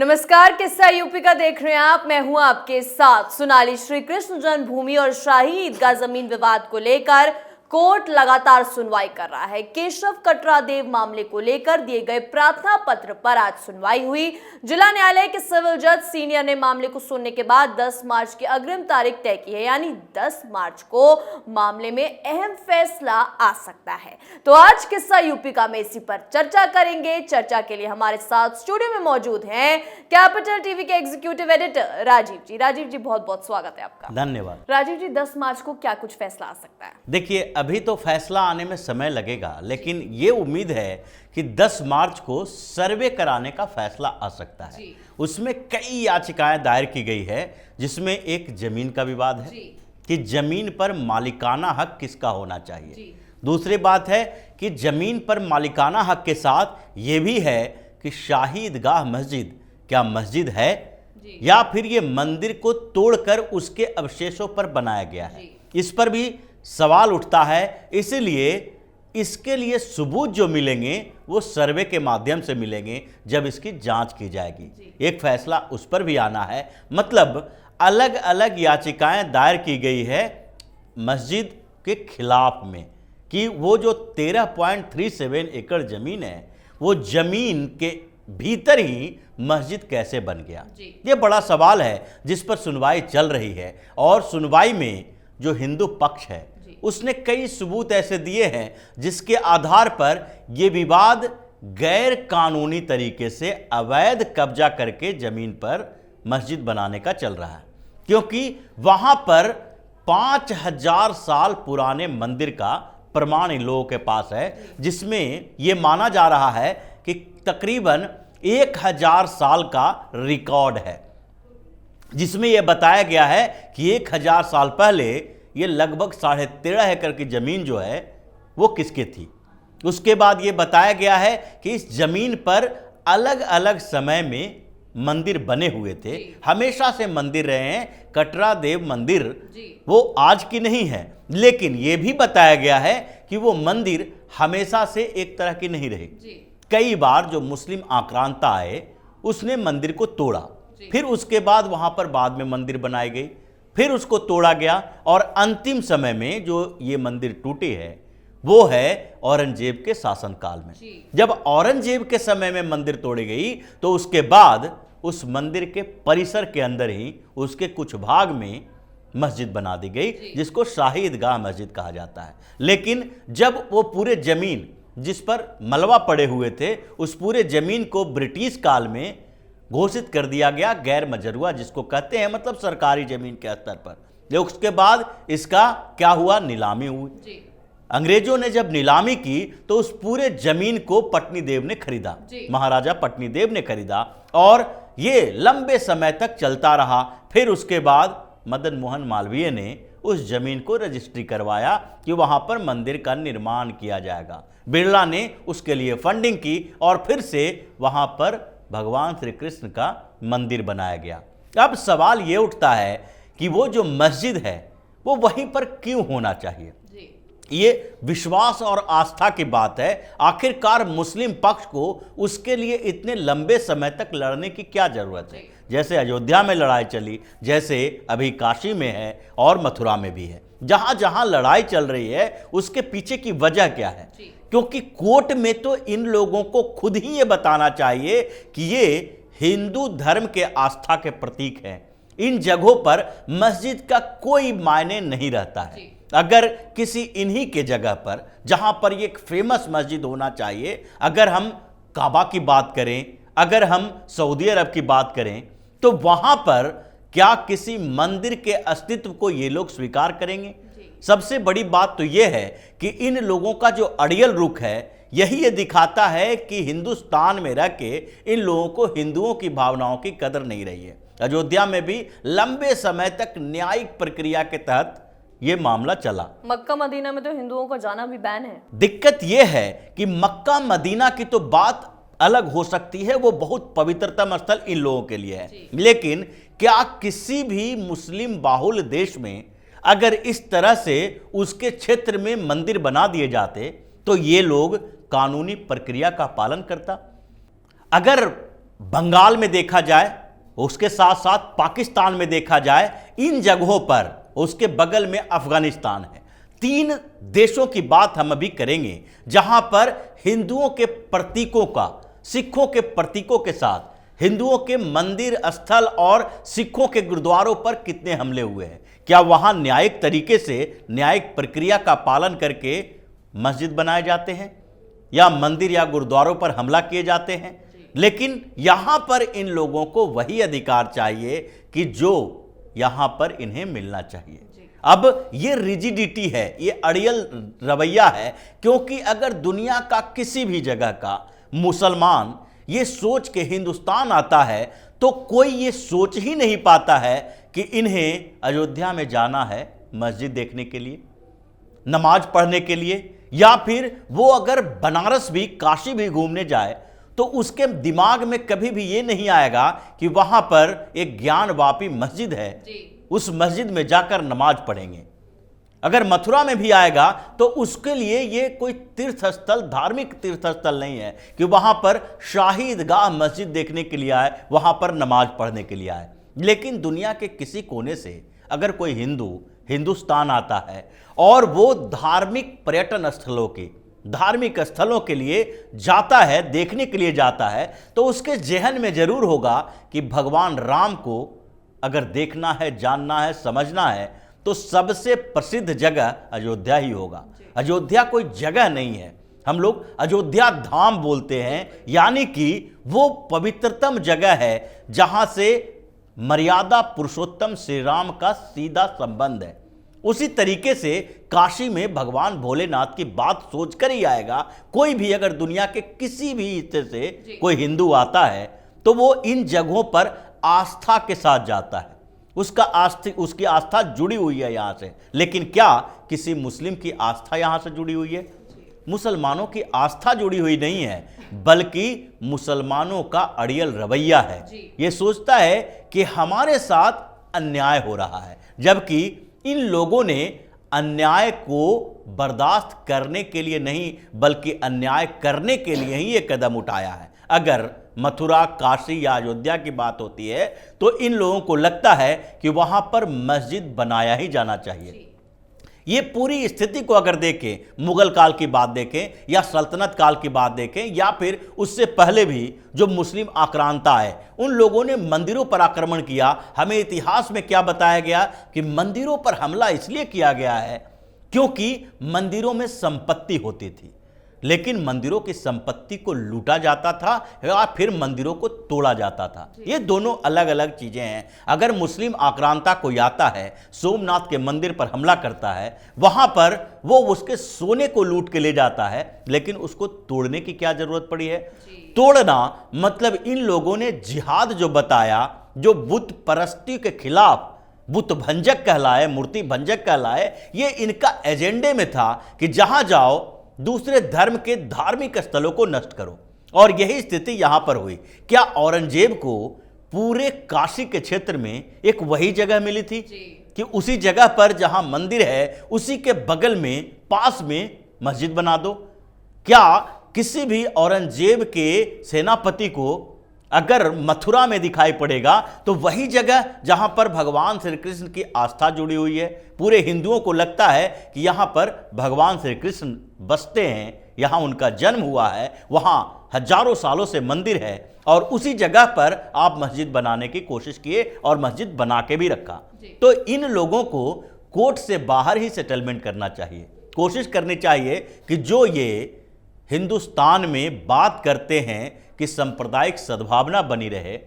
नमस्कार, किस्सा यूपी का देख रहे हैं आप। मैं हूं आपके साथ सोनाली। श्री कृष्ण जन्मभूमि और शाही ईदगाह जमीन विवाद को लेकर कोर्ट लगातार सुनवाई कर रहा है। केशव कटरादेव मामले को लेकर दिए गए प्रार्थना पत्र पर आज सुनवाई हुई। जिला न्यायालय के सिविल जज सीनियर ने मामले को सुनने के बाद 10 मार्च की अग्रिम तारीख तय की है, यानी 10 मार्च को मामले में अहम फैसला आ सकता है। तो आज किस्सा यूपी का में इसी पर चर्चा करेंगे। चर्चा के लिए हमारे साथ स्टूडियो में मौजूद हैं कैपिटल टीवी के एग्जीक्यूटिव एडिटर राजीव जी। राजीव जी, बहुत बहुत स्वागत है आपका। धन्यवाद। राजीव जी, 10 मार्च को क्या कुछ फैसला आ सकता है? देखिए, अभी तो फैसला आने में समय लगेगा, लेकिन ये उम्मीद है कि 10 मार्च को सर्वे कराने का फैसला आ सकता है। उसमें कई याचिकाएं दायर की गई है, जिसमें एक जमीन का विवाद है कि जमीन पर मालिकाना हक किसका होना चाहिए। दूसरी बात है कि जमीन पर मालिकाना हक के साथ ये भी है कि शाही ईदगाह मस्जिद क्या मस्जिद है या फिर ये मंदिर को तोड़कर उसके अवशेषों पर बनाया गया है। इस पर भी सवाल उठता है। इसलिए इसके लिए सबूत जो मिलेंगे वो सर्वे के माध्यम से मिलेंगे, जब इसकी जांच की जाएगी। एक फैसला उस पर भी आना है। मतलब अलग अलग याचिकाएं दायर की गई है मस्जिद के खिलाफ में कि वो जो 13.37 एकड़ जमीन है, वो जमीन के भीतर ही मस्जिद कैसे बन गया। ये बड़ा सवाल है जिस पर सुनवाई चल रही है। और सुनवाई में जो हिंदू पक्ष है उसने कई सबूत ऐसे दिए हैं जिसके आधार पर यह विवाद गैर कानूनी तरीके से अवैध कब्जा करके जमीन पर मस्जिद बनाने का चल रहा है, क्योंकि वहां पर 5000 साल पुराने मंदिर का प्रमाण इन लोगों के पास है, जिसमें यह माना जा रहा है कि तकरीबन 1000 साल का रिकॉर्ड है, जिसमें यह बताया गया है कि 1000 साल पहले ये लगभग 13.5 एकड़ की जमीन जो है वो किसकी थी। उसके बाद ये बताया गया है कि इस जमीन पर अलग अलग समय में मंदिर बने हुए थे, हमेशा से मंदिर रहे हैं। कटरादेव मंदिर वो आज की नहीं है, लेकिन ये भी बताया गया है कि वो मंदिर हमेशा से एक तरह की नहीं रही। कई बार जो मुस्लिम आक्रांता आए उसने मंदिर को तोड़ा, फिर उसके बाद वहां पर बाद में मंदिर बनाई गई, फिर उसको तोड़ा गया, और अंतिम समय में जो ये मंदिर टूटी है वो है औरंगजेब के शासनकाल में। जब औरंगजेब के समय में मंदिर तोड़ी गई तो उसके बाद उस मंदिर के परिसर के अंदर ही उसके कुछ भाग में मस्जिद बना दी गई, जिसको शाही ईदगाह मस्जिद कहा जाता है। लेकिन जब वो पूरे जमीन जिस पर मलबा पड़े हुए थे, उस पूरे जमीन को ब्रिटिश काल में घोषित कर दिया गया गैर मजरूआ, जिसको कहते हैं, मतलब सरकारी जमीन के स्तर पर। उसके बाद इसका क्या हुआ, नीलामी हुई। अंग्रेजों ने जब नीलामी की तो उस पूरे जमीन को पटनी देव ने खरीदा, महाराजा पटनी देव ने खरीदा, और ये लंबे समय तक चलता रहा। फिर उसके बाद मदन मोहन मालवीय ने उस जमीन को रजिस्ट्री करवाया कि वहां पर मंदिर का निर्माण किया जाएगा। बिरला ने उसके लिए फंडिंग की और फिर से वहां पर भगवान श्री कृष्ण का मंदिर बनाया गया। अब सवाल यह उठता है कि वो जो मस्जिद है वो वहीं पर क्यों होना चाहिए। ये विश्वास और आस्था की बात है। आखिरकार मुस्लिम पक्ष को उसके लिए इतने लंबे समय तक लड़ने की क्या जरूरत है। जैसे अयोध्या में लड़ाई चली, जैसे अभी काशी में है और मथुरा में भी है। जहां जहां लड़ाई चल रही है उसके पीछे की वजह क्या है, क्योंकि कोर्ट में तो इन लोगों को खुद ही ये बताना चाहिए कि ये हिंदू धर्म के आस्था के प्रतीक हैं। इन जगहों पर मस्जिद का कोई मायने नहीं रहता है। अगर किसी इन्हीं के जगह पर, जहां पर ये एक फेमस मस्जिद होना चाहिए, अगर हम काबा की बात करें, अगर हम सऊदी अरब की बात करें, तो वहां पर क्या किसी मंदिर के अस्तित्व को ये लोग स्वीकार करेंगे? सबसे बड़ी बात तो यह है कि इन लोगों का जो अड़ियल रुख है, यही ये दिखाता है कि हिंदुस्तान में रह के इन लोगों को हिंदुओं की भावनाओं की कदर नहीं रही है। अयोध्या में भी लंबे समय तक न्यायिक प्रक्रिया के तहत यह मामला चला। मक्का मदीना में तो हिंदुओं को जाना भी बैन है। दिक्कत यह है कि मक्का मदीना की तो बात अलग हो सकती है, वो बहुत पवित्रतम स्थल इन लोगों के लिए है, लेकिन क्या किसी भी मुस्लिम बाहुल देश में अगर इस तरह से उसके क्षेत्र में मंदिर बना दिए जाते तो ये लोग कानूनी प्रक्रिया का पालन करता? अगर बंगाल में देखा जाए, उसके साथ साथ पाकिस्तान में देखा जाए, इन जगहों पर, उसके बगल में अफगानिस्तान है। 3 देशों की बात हम अभी करेंगे जहां पर हिंदुओं के प्रतीकों का सिखों के प्रतीकों के साथ हिंदुओं के मंदिर स्थल और सिखों के गुरुद्वारों पर कितने हमले हुए हैं। क्या वहां न्यायिक तरीके से, न्यायिक प्रक्रिया का पालन करके मस्जिद बनाए जाते हैं या मंदिर या गुरुद्वारों पर हमला किए जाते हैं? लेकिन यहां पर इन लोगों को वही अधिकार चाहिए कि जो यहां पर इन्हें मिलना चाहिए। अब ये रिजिडिटी है, ये अड़ियल रवैया है, क्योंकि अगर दुनिया का किसी भी जगह का मुसलमान ये सोच के हिंदुस्तान आता है तो कोई ये सोच ही नहीं पाता है कि इन्हें अयोध्या में जाना है मस्जिद देखने के लिए, नमाज पढ़ने के लिए, या फिर वो अगर बनारस भी, काशी भी घूमने जाए तो उसके दिमाग में कभी भी ये नहीं आएगा कि वहां पर एक ज्ञानवापी मस्जिद है, उस मस्जिद में जाकर नमाज पढ़ेंगे। अगर मथुरा में भी आएगा तो उसके लिए ये कोई तीर्थ स्थल, धार्मिक तीर्थ स्थल नहीं है कि वहां पर शाही ईदगाह मस्जिद देखने के लिए आए, वहां पर नमाज पढ़ने के लिए आए। लेकिन दुनिया के किसी कोने से अगर कोई हिंदू हिंदुस्तान आता है और वो धार्मिक पर्यटन स्थलों के, धार्मिक स्थलों के लिए जाता है, देखने के लिए जाता है, तो उसके जहन में जरूर होगा कि भगवान राम को अगर देखना है, जानना है, समझना है तो सबसे प्रसिद्ध जगह अयोध्या ही होगा। अयोध्या कोई जगह नहीं है, हम लोग अयोध्या धाम बोलते हैं, यानी कि वो पवित्रतम जगह है जहां से मर्यादा पुरुषोत्तम श्री राम का सीधा संबंध है। उसी तरीके से काशी में भगवान भोलेनाथ की बात सोचकर ही आएगा। कोई भी अगर दुनिया के किसी भी हिस्से से कोई हिंदू आता है तो वो इन जगहों पर आस्था के साथ जाता है, उसकी आस्था जुड़ी हुई है यहां से। लेकिन क्या किसी मुस्लिम की आस्था यहां से जुड़ी हुई है? मुसलमानों की आस्था जुड़ी हुई नहीं है, बल्कि मुसलमानों का अड़ियल रवैया है। ये सोचता है कि हमारे साथ अन्याय हो रहा है, जबकि इन लोगों ने अन्याय को बर्दाश्त करने के लिए नहीं बल्कि अन्याय करने के लिए ही ये कदम उठाया है। अगर मथुरा, काशी या अयोध्या की बात होती है तो इन लोगों को लगता है कि वहां पर मस्जिद बनाया ही जाना चाहिए। ये पूरी स्थिति को अगर देखें, मुगल काल की बात देखें या सल्तनत काल की बात देखें या फिर उससे पहले भी जो मुस्लिम आक्रांता है, उन लोगों ने मंदिरों पर आक्रमण किया। हमें इतिहास में क्या बताया गया कि मंदिरों पर हमला इसलिए किया गया है क्योंकि मंदिरों में संपत्ति होती थी, लेकिन मंदिरों की संपत्ति को लूटा जाता था या फिर मंदिरों को तोड़ा जाता था। ये दोनों अलग अलग चीजें हैं। अगर मुस्लिम आक्रांता कोई आता है, सोमनाथ के मंदिर पर हमला करता है, वहां पर वो उसके सोने को लूट के ले जाता है, लेकिन उसको तोड़ने की क्या जरूरत पड़ी है? तोड़ना मतलब इन लोगों ने जिहाद जो बताया, जो बुत परस्ती के खिलाफ, बुत भंजक कहलाए, मूर्ति भंजक कहलाए, ये इनका एजेंडे में था कि जहां जाओ दूसरे धर्म के धार्मिक स्थलों को नष्ट करो। और यही स्थिति यहां पर हुई। क्या औरंगजेब को पूरे काशी के क्षेत्र में एक वही जगह मिली थी कि उसी जगह पर जहां मंदिर है उसी के बगल में, पास में मस्जिद बना दो? क्या किसी भी औरंगजेब के सेनापति को अगर मथुरा में दिखाई पड़ेगा तो वही जगह जहां पर भगवान श्री कृष्ण की आस्था जुड़ी हुई है, पूरे हिंदुओं को लगता है कि यहां पर भगवान श्री कृष्ण बसते हैं, यहां उनका जन्म हुआ है, वहां हजारों सालों से मंदिर है, और उसी जगह पर आप मस्जिद बनाने की कोशिश किए और मस्जिद बना के भी रखा। तो इन लोगों को कोर्ट से बाहर ही सेटलमेंट करना चाहिए। कोशिश करनी चाहिए कि जो ये हिंदुस्तान में बात करते हैं कि सांप्रदायिक सद्भावना बनी रहे,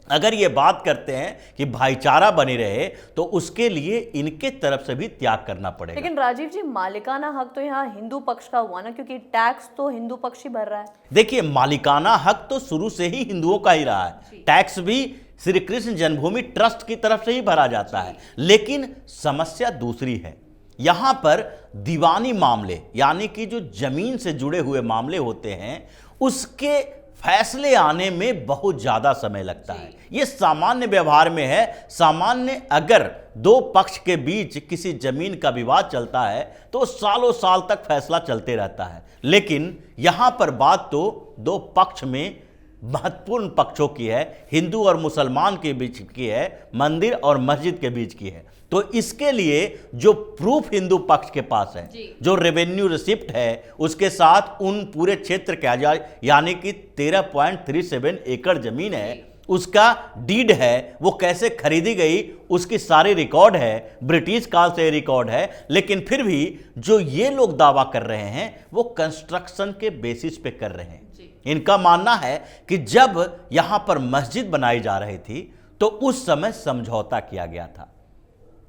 अगर ये बात करते हैं कि भाईचारा बनी रहे, तो उसके लिए इनके तरफ से भी त्याग करना पड़ेगा। लेकिन राजीव जी, मालिकाना हक तो यहाँ हिंदू पक्ष का हुआ ना, क्योंकि टैक्स तो हिंदू पक्ष ही भर रहा है। देखिए, मालिकाना हक तो शुरू से ही हिंदुओं का ही रहा है। टैक्स भी श्री कृष्ण जन्मभूमि ट्रस्ट की तरफ से ही भरा जाता है। लेकिन समस्या दूसरी है। यहां पर दीवानी मामले, यानी कि जो जमीन से जुड़े हुए मामले होते हैं, उसके फैसले आने में बहुत ज्यादा समय लगता है। यह सामान्य व्यवहार में है। सामान्य अगर दो पक्ष के बीच किसी जमीन का विवाद चलता है तो सालों साल तक फैसला चलते रहता है। लेकिन यहां पर बात तो दो पक्ष में महत्वपूर्ण पक्षों की है, हिंदू और मुसलमान के बीच की है, मंदिर और मस्जिद के बीच की है। तो इसके लिए जो प्रूफ हिंदू पक्ष के पास है, जो रेवेन्यू रिसिप्ट है, उसके साथ उन पूरे क्षेत्र के यानी कि 13.37 एकड़ जमीन है, उसका डीड है, वो कैसे खरीदी गई उसकी सारी रिकॉर्ड है, ब्रिटिश काल से रिकॉर्ड है। लेकिन फिर भी जो ये लोग दावा कर रहे हैं वो कंस्ट्रक्शन के बेसिस पे कर रहे हैं। इनका मानना है कि जब यहां पर मस्जिद बनाई जा रही थी तो उस समय समझौता किया गया था,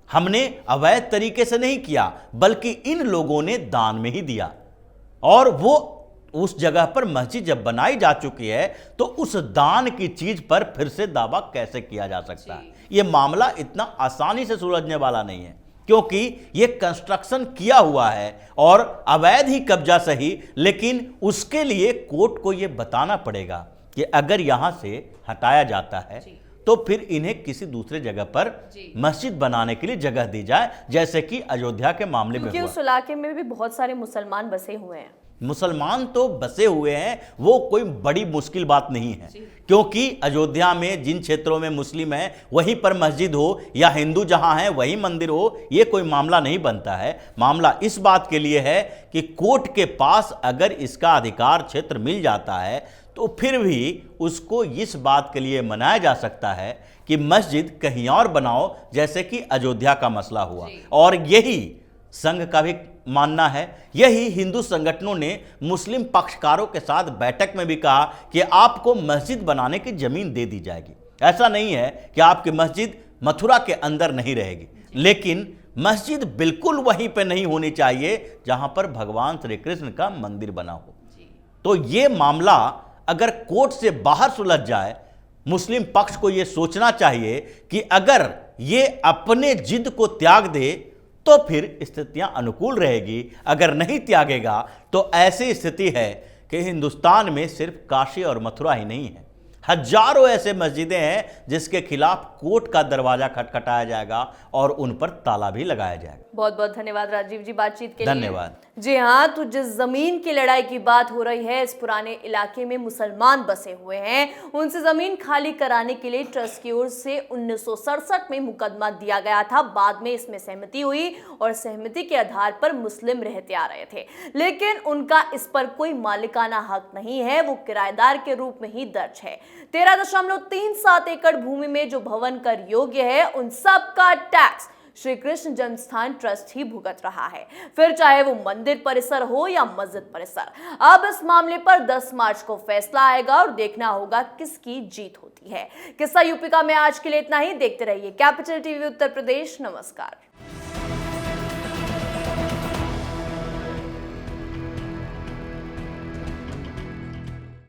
हमने अवैध तरीके से नहीं किया, बल्कि इन लोगों ने दान में ही दिया। और वो उस जगह पर मस्जिद जब बनाई जा चुकी है तो उस दान की चीज पर फिर से दावा कैसे किया जा सकता है? यह मामला इतना आसानी से सुलझने वाला नहीं है, क्योंकि यह कंस्ट्रक्शन किया हुआ है और अवैध ही कब्जा सही, लेकिन उसके लिए कोर्ट को यह बताना पड़ेगा कि अगर यहां से हटाया जाता है तो फिर इन्हें किसी दूसरे जगह पर मस्जिद बनाने के लिए जगह दी जाए, जैसे कि अयोध्या के मामले में हुआ। उस इलाके में भी बहुत सारे मुसलमान बसे हुए हैं। मुसलमान तो बसे हुए हैं, वो कोई बड़ी मुश्किल बात नहीं है, क्योंकि अयोध्या में जिन क्षेत्रों में मुस्लिम है वहीं पर मस्जिद हो या हिंदू जहां है वहीं मंदिर हो, ये कोई मामला नहीं बनता है। मामला इस बात के लिए है कि कोर्ट के पास अगर इसका अधिकार क्षेत्र मिल जाता है तो फिर भी उसको इस बात के लिए मनाया जा सकता है कि मस्जिद कहीं और बनाओ, जैसे कि अयोध्या का मसला हुआ। और यही संघ का भी मानना है, यही हिंदू संगठनों ने मुस्लिम पक्षकारों के साथ बैठक में भी कहा कि आपको मस्जिद बनाने की जमीन दे दी जाएगी। ऐसा नहीं है कि आपकी मस्जिद मथुरा के अंदर नहीं रहेगी, लेकिन मस्जिद बिल्कुल वहीं पे नहीं होनी चाहिए जहां पर भगवान श्री कृष्ण का मंदिर बना हो। तो ये मामला अगर कोर्ट से बाहर सुलझ जाए, मुस्लिम पक्ष को यह सोचना चाहिए कि अगर ये अपने जिद को त्याग दे तो फिर स्थितियां अनुकूल रहेगी, अगर नहीं त्यागेगा तो ऐसी स्थिति है कि हिंदुस्तान में सिर्फ काशी और मथुरा ही नहीं है, हजारों ऐसे मस्जिदें हैं जिसके खिलाफ कोर्ट का दरवाजा खटखटाया जाएगा और उन पर ताला भी लगाया जाएगा। बहुत बहुत धन्यवाद राजीव जी बातचीत के लिए। धन्यवाद। जी हाँ, तो जिस जमीन की लड़ाई की बात हो रही है, इस पुराने इलाके में मुसलमान बसे हुए हैं, उनसे जमीन खाली कराने के लिए ट्रस्ट की ओर से 1967 में मुकदमा दिया गया था। बाद में इसमें सहमति हुई और सहमति के आधार पर मुस्लिम रहते आ रहे थे, लेकिन उनका इस पर कोई मालिकाना हक नहीं है, वो किराएदार के रूप में ही दर्ज है। 13.37 एकड़ भूमि में जो भवन कर योग्य है, उन सब का टैक्स श्री कृष्ण जन्मस्थान ट्रस्ट ही भुगत रहा है, फिर चाहे वो मंदिर परिसर हो या मस्जिद परिसर। अब इस मामले पर 10 मार्च को फैसला आएगा और देखना होगा किसकी जीत होती है। किस्सा यूपी का में आज के लिए इतना ही। देखते रहिए कैपिटल टीवी उत्तर प्रदेश। नमस्कार।